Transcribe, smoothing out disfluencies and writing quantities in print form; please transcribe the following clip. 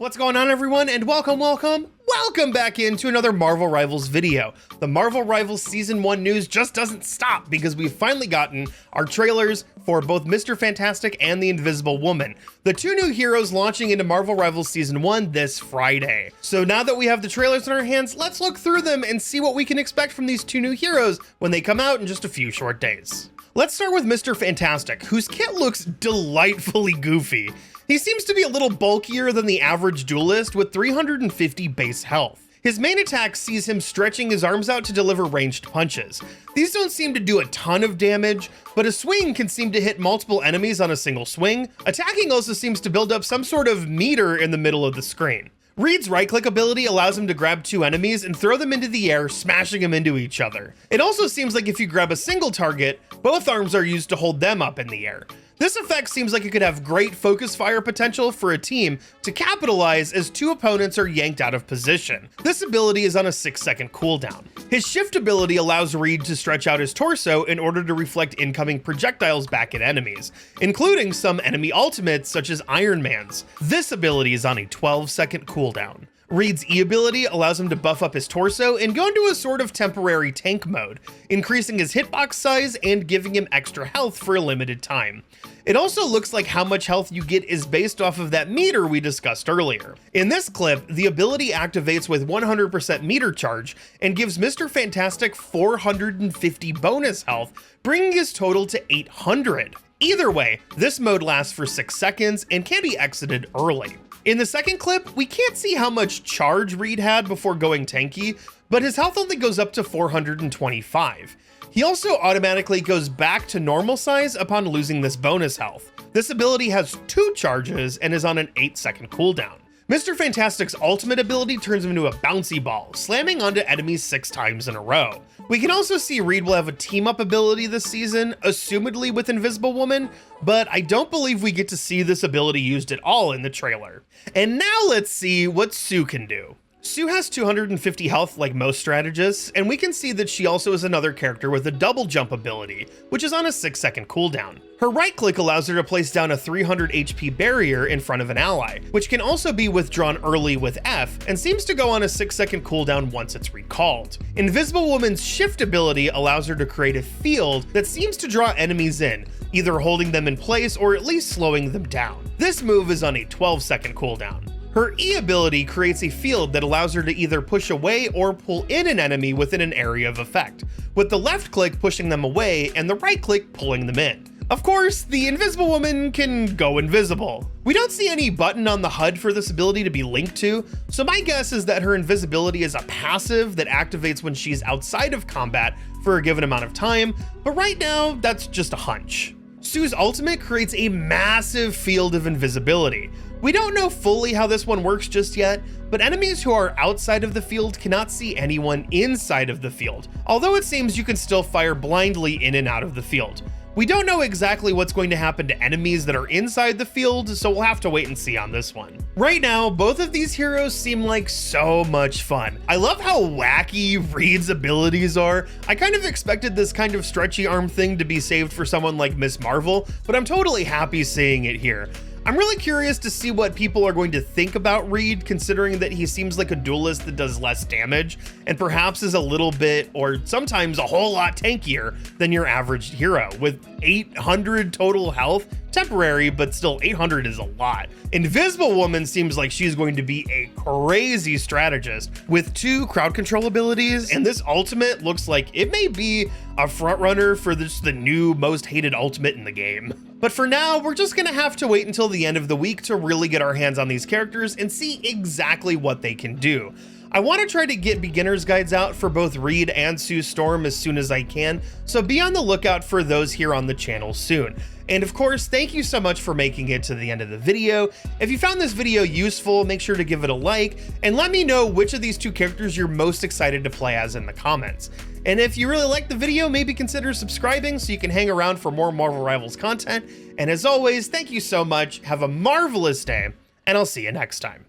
What's going on, everyone, and welcome back into another Marvel Rivals video. The Marvel Rivals Season 1 news just doesn't stop because we've finally gotten our trailers for both Mr. Fantastic and the Invisible Woman, the two new heroes launching into Marvel Rivals Season 1 this Friday. So now that we have the trailers in our hands, let's look through them and see what we can expect from these two new heroes when they come out in just a few short days. Let's start with Mr. Fantastic, whose kit looks delightfully goofy. He seems to be a little bulkier than the average duelist with 350 base health. His main attack sees him stretching his arms out to deliver ranged punches. These don't seem to do a ton of damage, but a swing can seem to hit multiple enemies on a single swing. Attacking also seems to build up some sort of meter in the middle of the screen. Reed's right-click ability allows him to grab two enemies and throw them into the air, smashing them into each other. It also seems like if you grab a single target, both arms are used to hold them up in the air. This effect seems like it could have great focus fire potential for a team to capitalize as two opponents are yanked out of position. This ability is on a 6-second cooldown. His shift ability allows Reed to stretch out his torso in order to reflect incoming projectiles back at enemies, including some enemy ultimates such as Iron Man's. This ability is on a 12-second cooldown. Reed's E ability allows him to buff up his torso and go into a sort of temporary tank mode, increasing his hitbox size and giving him extra health for a limited time. It also looks like how much health you get is based off of that meter we discussed earlier. In this clip, the ability activates with 100% meter charge and gives Mr. Fantastic 450 bonus health, bringing his total to 800. Either way, this mode lasts for 6 seconds and can be exited early. In the second clip, we can't see how much charge Reed had before going tanky, but his health only goes up to 425. He also automatically goes back to normal size upon losing this bonus health. This ability has 2 charges and is on an 8-second cooldown. Mr. Fantastic's ultimate ability turns him into a bouncy ball, slamming onto enemies 6 times in a row. We can also see Reed will have a team-up ability this season, assumedly with Invisible Woman, but I don't believe we get to see this ability used at all in the trailer. And now let's see what Sue can do. Sue has 250 health like most strategists, and we can see that she also is another character with a double jump ability, which is on a 6-second cooldown. Her right click allows her to place down a 300 HP barrier in front of an ally, which can also be withdrawn early with F and seems to go on a 6-second cooldown once it's recalled. Invisible Woman's shift ability allows her to create a field that seems to draw enemies in, either holding them in place or at least slowing them down. This move is on a 12-second cooldown. Her E ability creates a field that allows her to either push away or pull in an enemy within an area of effect, with the left click pushing them away and the right click pulling them in. Of course, the Invisible Woman can go invisible. We don't see any button on the HUD for this ability to be linked to, so my guess is that her invisibility is a passive that activates when she's outside of combat for a given amount of time, but right now, that's just a hunch. Sue's ultimate creates a massive field of invisibility. We don't know fully how this one works just yet, but enemies who are outside of the field cannot see anyone inside of the field, although it seems you can still fire blindly in and out of the field. We don't know exactly what's going to happen to enemies that are inside the field, so we'll have to wait and see on this one. Right now, both of these heroes seem like so much fun. I love how wacky Reed's abilities are. I kind of expected this kind of stretchy arm thing to be saved for someone like Ms. Marvel, but I'm totally happy seeing it here. I'm really curious to see what people are going to think about Reed, considering that he seems like a duelist that does less damage and perhaps is a little bit or sometimes a whole lot tankier than your average hero with 800 total health. Temporary, but still 800 is a lot. Invisible Woman seems like she's going to be a crazy strategist with 2 crowd control abilities, and this ultimate looks like it may be a front runner for the new most hated ultimate in the game. But for now, we're just gonna have to wait until the end of the week to really get our hands on these characters and see exactly what they can do. I want to try to get beginner's guides out for both Reed and Sue Storm as soon as I can, so be on the lookout for those here on the channel soon. And of course, thank you so much for making it to the end of the video. If you found this video useful, make sure to give it a like, and let me know which of these 2 characters you're most excited to play as in the comments. And if you really liked the video, maybe consider subscribing so you can hang around for more Marvel Rivals content. And as always, thank you so much, have a marvelous day, and I'll see you next time.